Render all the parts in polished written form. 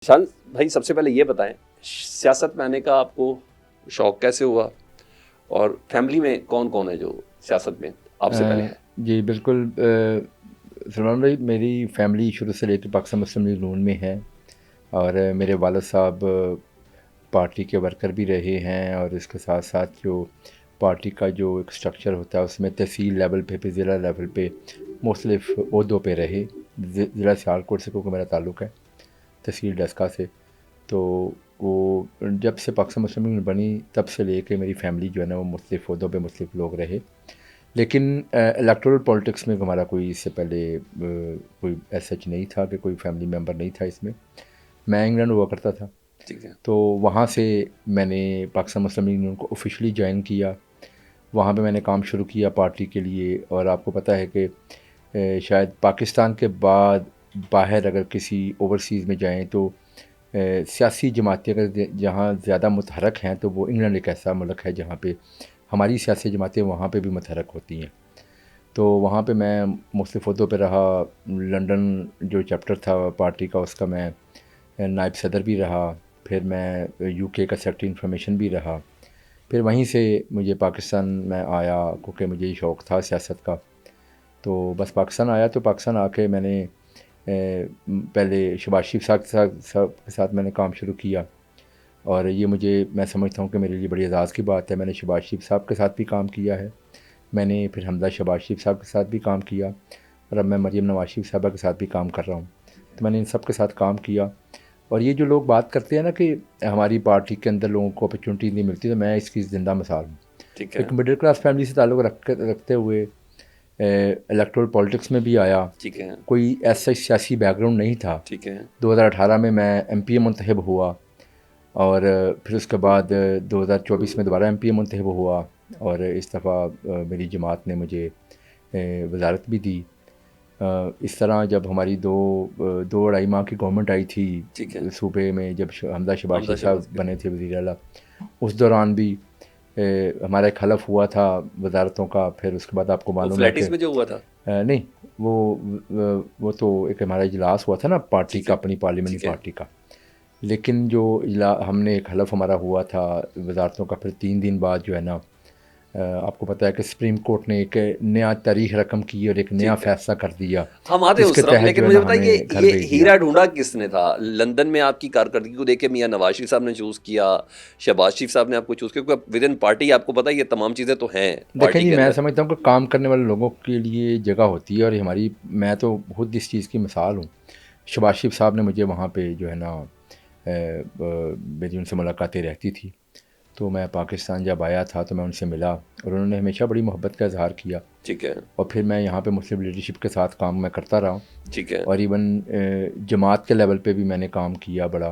शान भाई, सबसे पहले ये बताएं, सियासत में आने का आपको शौक कैसे हुआ और फैमिली में कौन कौन है जो सियासत में आपसे पहले है? जी बिल्कुल। सलमान भाई, मेरी फैमिली शुरू से लेकर पाकिस्तान मुस्लिम लीग नून में है। और मेरे वालिद साहब पार्टी के वर्कर भी रहे हैं, और इसके साथ साथ जो पार्टी का जो एक स्ट्रक्चर होता है उसमें तहसील लेवल पे ज़िला लेवल पे मुख्तलिफ़ ओहदों पे रहे। ज़िला सियालकोट से क्योंकि मेरा ताल्लुक़ है तहसील डस्का से, तो वो जब से पाकिस्तान मुस्लिम लीग बनी तब से लेके मेरी फैमिली जो है ना वो मुख्तलिफ़ ओहदों पे मुख्तलिफ़ लोग रहे। लेकिन इलेक्टोरल पॉलिटिक्स में हमारा कोई इससे पहले कोई ऐसा नहीं था कि कोई फैमिली मेम्बर नहीं था इसमें। मैं इंग्लैंड हुआ करता था, ठीक है। तो वहाँ से मैंने पाकिस्तान मुस्लिम लीग नून को ऑफिशियली ज्वाइन किया। वहाँ पे मैंने काम शुरू किया पार्टी के लिए। और आपको पता है कि शायद पाकिस्तान के बाद बाहर अगर किसी ओवरसीज़ में जाएं तो सियासी जमातें अगर जहाँ ज़्यादा मुतहरक हैं तो वो इंग्लैंड एक ऐसा मुल्क है जहाँ पे हमारी सियासी जमातें वहाँ पे भी मुतहरक होती हैं। तो वहाँ पे मैं मुख्तलिफ़ ओहदों पे रहा। लंदन जो चैप्टर था पार्टी का उसका मैं नायब सदर भी रहा। फिर मैं यूके का सेक्रेटरी इंफॉर्मेशन भी रहा। फिर वहीं से मुझे पाकिस्तान में आया क्योंकि मुझे शौक़ था सियासत का। तो बस पाकिस्तान आया, तो पाकिस्तान आके मैंने पहले शहबाज शरीफ साहब के साथ मैंने काम शुरू किया। और ये मैं समझता हूँ कि मेरे लिए बड़ी एज़ाज़ की बात है। मैंने शहबाज शरीफ साहब के साथ भी काम किया है, मैंने फिर हमजा शहबाज शरीफ साहब के साथ भी काम किया, और अब मैं मरीम नवाज़ शरीफ साहबा के साथ भी काम कर रहा हूँ। तो मैंने इन सब के साथ काम किया। और ये जो लोग बात करते हैं ना कि हमारी पार्टी के अंदर लोगों को अपॉर्चुनिटी नहीं मिलती, तो मैं इसकी ज़िंदा मिसाल हूँ। ठीक है। एक मिडिल क्लास फैमिली से ताल्लुक़ रखते हुए इलेक्टोरल पॉलिटिक्स में भी आया। ठीक है। कोई ऐसा सियासी बैकग्राउंड नहीं था। ठीक है। 2018 में मैं एमपीए मुंतखब हुआ, और फिर उसके बाद 2024 में दोबारा एमपीए मुंतखब हुआ। और इस दफ़ा मेरी जमात ने मुझे वजारत भी दी। इस तरह जब हमारी दो अढ़ाई माह की गवर्नमेंट आई थी ठीक है। सूबे में, जब हमजा शहबाज हमजा शरीफ साहब शहबाज के बने थे वज़ीर आला, उस दौरान भी हमारा एक हलफ हुआ था वजारतों का। फिर उसके बाद आपको वो मालूम है कि फ्लैटिस में जो हुआ था। नहीं, वो तो एक हमारा इजलास हुआ था ना पार्टी ठीक का, है। अपनी पार्लियामेंट्री ठीक है। पार्टी का। लेकिन जो हमने एक हलफ हमारा हुआ था वजारतों का, फिर 3 दिन बाद जो है ना आपको पता है कि सुप्रीम कोर्ट ने एक नया तारीख रकम की और एक नया ठीक है। फैसला कर दिया, हम आते हैं उस जिसके तरफ, तहत जो लेकिन है मुझे ना बताइए हमें घर ये भेज दिया। हीरा ढूंढा किसने था लंदन में? आपकी कारकर्दगी को देख के मियां नवाज शरीफ साहब ने चूज किया, शहबाज शरीफ साहब ने आपको चूज किया? क्योंकि विद इन पार्टी आपको पता है ये तमाम चीजें तो हैं देखें पार्टी जी, के मैं अंदर। समझता हूँ कि काम करने वाले लोगों के लिए जगह होती है, और हमारी मैं तो खुद इस चीज़ की मिसाल हूँ। शहबाज शरीफ साहब ने मुझे वहाँ पे जो है ना मेरी उनसे मुलाकातें रहती थी। तो मैं पाकिस्तान जब आया था तो मैं उनसे मिला, और उन्होंने हमेशा बड़ी मोहब्बत का इजहार किया। ठीक है। और फिर मैं यहाँ पे मुस्लिम लीडरशिप के साथ काम मैं करता रहा हूँ। ठीक है। और इवन जमात के लेवल पे भी मैंने काम किया बड़ा।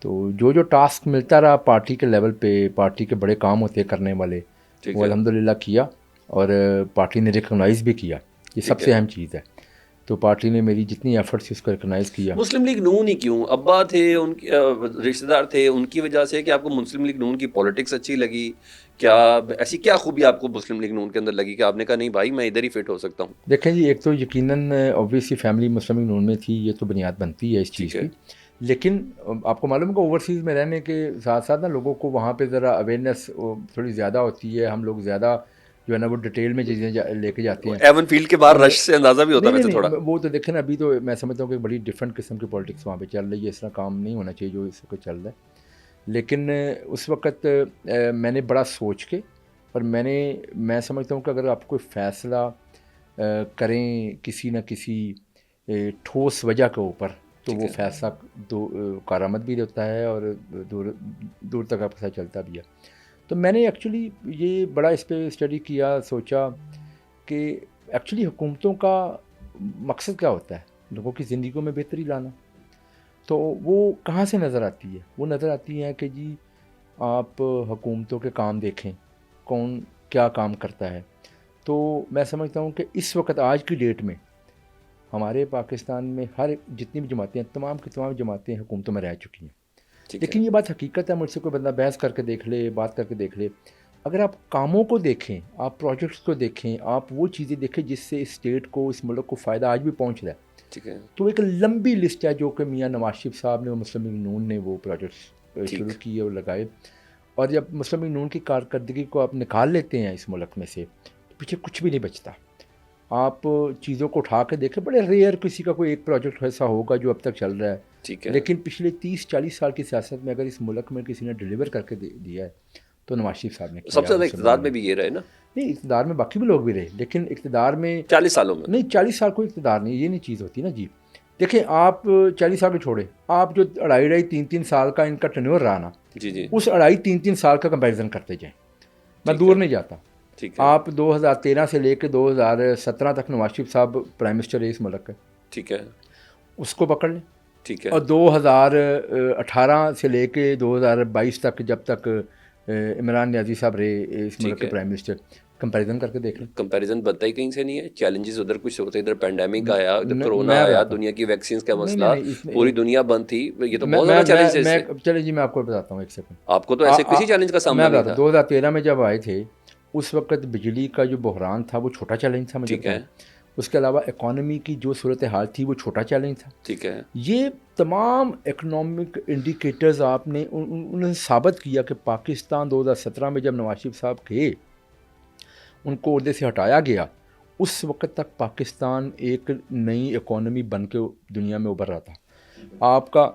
तो जो जो टास्क मिलता रहा पार्टी के लेवल पे, पार्टी के बड़े काम होते करने वाले, ठीक वो है। अल्हम्दुलिल्लाह किया। और पार्टी ने रिकॉग्नाइज़ भी किया। ये ठीक सबसे है। अहम चीज़ है। तो पार्टी ने मेरी जितनी एफ़र्ट्स थी उसको रिकॉग्नाइज़ किया। मुस्लिम लीग नून ही क्यों? अब्बा थे, उनके रिश्तेदार थे, उनकी वजह से कि आपको मुस्लिम लीग नून की पॉलिटिक्स अच्छी लगी? क्या ऐसी क्या खूबी आपको मुस्लिम लीग नून के अंदर लगी कि आपने कहा नहीं भाई मैं इधर ही फिट हो सकता हूँ? देखें जी, एक तो यकीनन ऑब्वियसली फैमिली मुस्लिम लीग नून में थी, ये तो बुनियाद बनती है इस ठीक चीज़ है। की। लेकिन आपको मालूम है कि ओवरसीज़ में रहने के साथ-साथ ना लोगों को वहाँ पे ज़रा अवेयरनेस थोड़ी ज़्यादा होती है। हम लोग ज़्यादा जो है ना वो डिटेल में चीज़ें लेके जाते हैं। एवन फील्ड के बाहर और रश से अंदाजा भी होता है नहीं, नहीं, वैसे थोड़ा। नहीं, वो तो देखें ना, अभी तो मैं समझता हूँ कि बड़ी डिफरेंट किस्म की पॉलिटिक्स वहाँ पे चल रही है। इस तरह काम नहीं होना चाहिए जो इस वक़्त चल रहा है। लेकिन उस वक़्त मैंने बड़ा सोच के, और मैं समझता हूँ कि अगर आप कोई फ़ैसला करें किसी न किसी ठोस वजह के ऊपर, तो ठीक वो है। फ़ैसला कारामद भी होता है, और दूर दूर तक आपके साथ चलता भी है। तो मैंने एक्चुअली ये बड़ा इस पे स्टडी किया, सोचा कि एक्चुअली हुकूमतों का मकसद क्या होता है? लोगों की ज़िंदगियों में बेहतरी लाना। तो वो कहाँ से नज़र आती है? वो नज़र आती है कि जी आप हुकूमतों के काम देखें, कौन क्या काम करता है। तो मैं समझता हूँ कि इस वक़्त आज की डेट में हमारे पाकिस्तान में हर जितनी भी जमातें हैं, तमाम की तमाम जमातें हुकूमतों में रह चुकी हैं। ठीक है। लेकिन ये बात हकीकत है, मुझसे कोई बंदा बहस करके देख ले, बात करके देख ले। अगर आप कामों को देखें, आप प्रोजेक्ट्स को देखें, आप वो चीज़ें देखें जिससे इस स्टेट को, इस मुल्क को फ़ायदा आज भी पहुँच रहा है। ठीक है, तो एक लंबी लिस्ट है जो कि मियाँ नवाज शरीफ साहब ने और मुस्लिम लीग नून ने वो प्रोजेक्ट्स ठीक। शुरू किए और लगाए। और जब मुस्लिम लीग नून की कारकर्दगी को आप निकाल लेते हैं इस मुल्क में से, तो पीछे कुछ भी नहीं बचता। आप चीज़ों को उठा के देखें, बड़े रेयर किसी का कोई एक प्रोजेक्ट ऐसा होगा जो अब तक चल रहा है। ठीक है, लेकिन पिछले 30-40 साल की सियासत में अगर इस मुल्क में किसी ने डिलीवर करके दिया है तो नवाज शरीफ साहब ने सबसे किया। ज़्यादा मुस्लिम इक़्तिदार लीग में ने, भी ये रहे ना नहीं इक़्तिदार में बाकी भी लोग भी रहे, लेकिन इक़्तिदार में 40 सालों में। नहीं 40 साल कोई इक़्तिदार नहीं, ये नहीं चीज़ होती ना जी। देखिए आप 40 साल को छोड़े, आप जो 2.5-3 साल का इनका टेन्योर रहा ना, जी, जी, उस 2.5-3 साल का कंपैरिजन करते जाएं। मैं ठीक दूर है, नहीं जाता। ठीक है, आप 2013 से लेकर 2017 तक नवाज शरीफ साहब प्राइम मिनिस्टर रहे इस मुल्क के, ठीक है, उसको पकड़ लें। ठीक है, और 2018 से लेके 2022 तक जब तक इमरान नियाज़ी साहब रहे इस मुल्क ठीक के है। प्राइम मिनिस्टर, कंपैरिजन करके देख लें। कंपैरिजन बनता ही कहीं से नहीं है। चैलेंजेस उधर कुछ होते, इधर पैंडेमिक आया, इधर कोरोना मैं आया, बताता हूँ, दुनिया की वैक्सीन का नहीं मसला, इसमें पूरी दुनिया बंद थी। ये तो मैं बहुत मैं ज़्यादा चैलेंज है मैं इससे। मैं चलिए जी मैं आपको बताता हूँ एक सेकंड। आपको तो ऐसे किसी चैलेंज का सामना मैं नहीं बताता था। हूँ 2013 में जब आए थे, उस वक्त बिजली का जो बहरान था वो छोटा चैलेंज था मुझे ठीक है, बताएं। उसके अलावा इकॉनमी की जो सूरत हाल थी वो छोटा चैलेंज था। ठीक है, ये तमाम इकनॉमिक इंडिकेटर्स आपने उन्होंने साबित किया कि पाकिस्तान 2017 में जब नवाज शरीफ साहब थे, उनको ओहदे से हटाया गया, उस वक्त तक पाकिस्तान एक नई इकॉनमी बन के दुनिया में उभर रहा था। आपका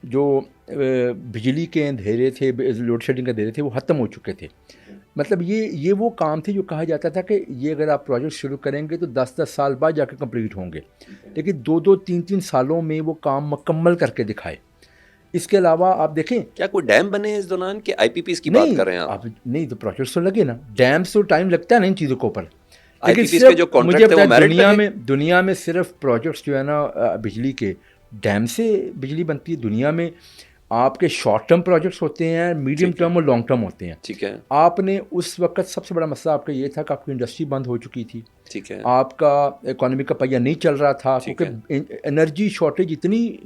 जो बिजली के अंधेरे थे, लोड शेडिंग के अंधेरे थे, वो ख़त्म हो चुके थे। मतलब ये वो काम थे जो कहा जाता था कि ये अगर आप प्रोजेक्ट शुरू करेंगे तो 10-10 साल बाद जाकर कंप्लीट होंगे, लेकिन 2-2 3-3 सालों में वो काम मुकम्मल करके दिखाए। इसके अलावा आप देखें, क्या कोई डैम बने इस दौरान कि आईपीपीस की बात नहीं कर रहे हैं आप? नहीं तो प्रोजेक्ट्स तो लगे ना, डैम्स तो टाइम लगता है ना इन चीज़ों के ऊपर। लेकिन आईपीपीस के सिर्फ जो मुझे कॉन्ट्रैक्ट थे वो बताया मेरिट पे थे? दुनिया में सिर्फ प्रोजेक्ट्स जो है ना बिजली के, डैम से बिजली बनती है। दुनिया में आपके शॉर्ट टर्म प्रोजेक्ट्स होते हैं, मीडियम ठीक है, टर्म और लॉन्ग टर्म होते हैं। ठीक है, आपने उस वक्त सबसे बड़ा मसला आपका ये था कि आपकी इंडस्ट्री बंद हो चुकी थी, ठीक है, आपका इकोनॉमी का पहिया नहीं चल रहा था, ठीक है, क्योंकि एनर्जी शॉर्टेज इतनी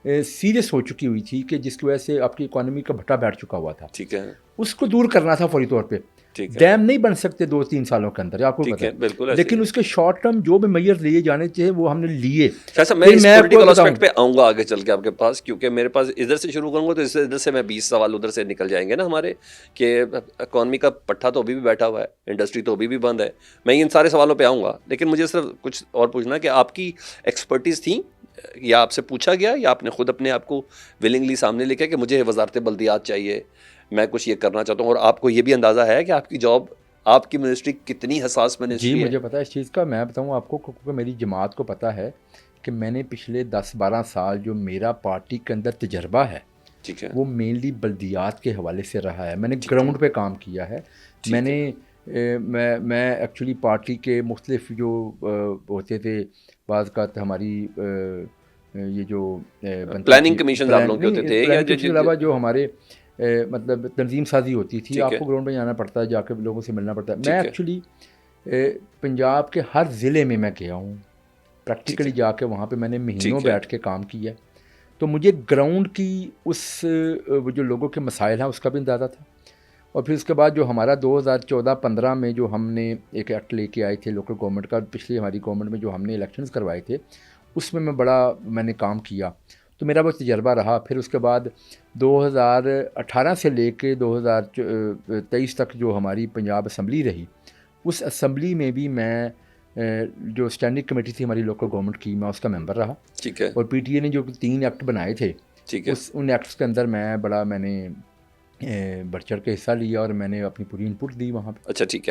सीरियस हो चुकी हुई थी कि जिसकी वजह से आपकी इकोनॉमी का भट्टा बैठ चुका हुआ था। ठीक है, उसको दूर करना था फौरी तौर पे। ठीक है, डैम नहीं बन सकते 2-3 सालों के अंदर, आपको ठीक पता है, है। बिल्कुल ऐसे लेकिन ही। उसके शॉर्ट टर्म जो भी मेजर लिए जाने चाहिए वो हमने लिए। अच्छा, मैं फिर इस मैं आपको पॉलिटिकल बताऊं, एस्पेक्ट पे आऊँगा आगे चल के आपके पास, क्योंकि मेरे पास इधर से शुरू करूँगा तो इससे इधर से मैं 20 सवाल उधर से निकल जाएंगे ना हमारे, कि इकॉनमी का पट्टा तो अभी भी बैठा हुआ है, इंडस्ट्री तो अभी भी बंद है। मैं इन सारे सवालों पे आऊँगा, लेकिन मुझे सिर्फ कुछ और पूछना कि आपकी एक्सपर्टीज़ थी, या आपसे पूछा गया, या आपने खुद अपने आप को विलिंगली सामने लेके कि मुझे वजारत बल्दियात चाहिए, मैं कुछ ये करना चाहता हूँ, और आपको ये भी अंदाज़ा है कि आपकी जॉब, आपकी मिनिस्ट्री कितनी हसास जी मिनिस्ट्री है? मुझे पता है इस चीज़ का। मैं बताऊं आपको, क्योंकि मेरी जमात को पता है कि मैंने पिछले 10-12 साल जो मेरा पार्टी के अंदर तजर्बा है ठीक है, वो मेनली बल्दियात के हवाले से रहा है। मैंने ग्राउंड पे काम किया है। ठीक मैंने है, मैं एक्चुअली पार्टी के मुख्तलिफ जो होते थे, बाज़ का हमारी ये जो बनती प्लानिंग थी कमीशन आप प्लान, लोग के होते नहीं थे, या प्लानिंग कमीशन के अलावा जो हमारे मतलब तंजीम साजी होती थी, ठीक है, आपको ग्राउंड में जाना पड़ता है, जाके लोगों से मिलना पड़ता है। मैं ठीक है, एक्चुअली पंजाब के हर ज़िले में मैं गया हूँ, ठीक प्रैक्टिकली है, जाके वहाँ पे मैंने महीनों ठीक है, बैठ के काम किया। तो मुझे ग्राउंड की उस वो जो लोगों के मसाइल हैं उसका भी अंदाज़ा था। और फिर उसके बाद जो हमारा 2014-15 में जो हमने एक एक्ट लेके आए थे लोकल गवर्नमेंट का, पिछली हमारी गवर्नमेंट में जो हमने इलेक्शंस करवाए थे, उसमें मैंने काम किया, तो मेरा वो तजर्बा रहा। फिर उसके बाद 2018 से लेके 2023 तक जो हमारी पंजाब असम्बली रही, उस असम्बली में भी मैं जो स्टैंडिंग कमेटी थी हमारी लोकल गवर्नमेंट की, मैं उसका मेंबर रहा। ठीक है, और पीटीए ने जो 3 एक्ट बनाए थे, ठीक है, उन एक्ट्स के अंदर मैंने बढ़ चढ़ के हिस्सा लिया और मैंने अपनी पूरी इनपुट दी वहाँ पे। अच्छा, ठीक है।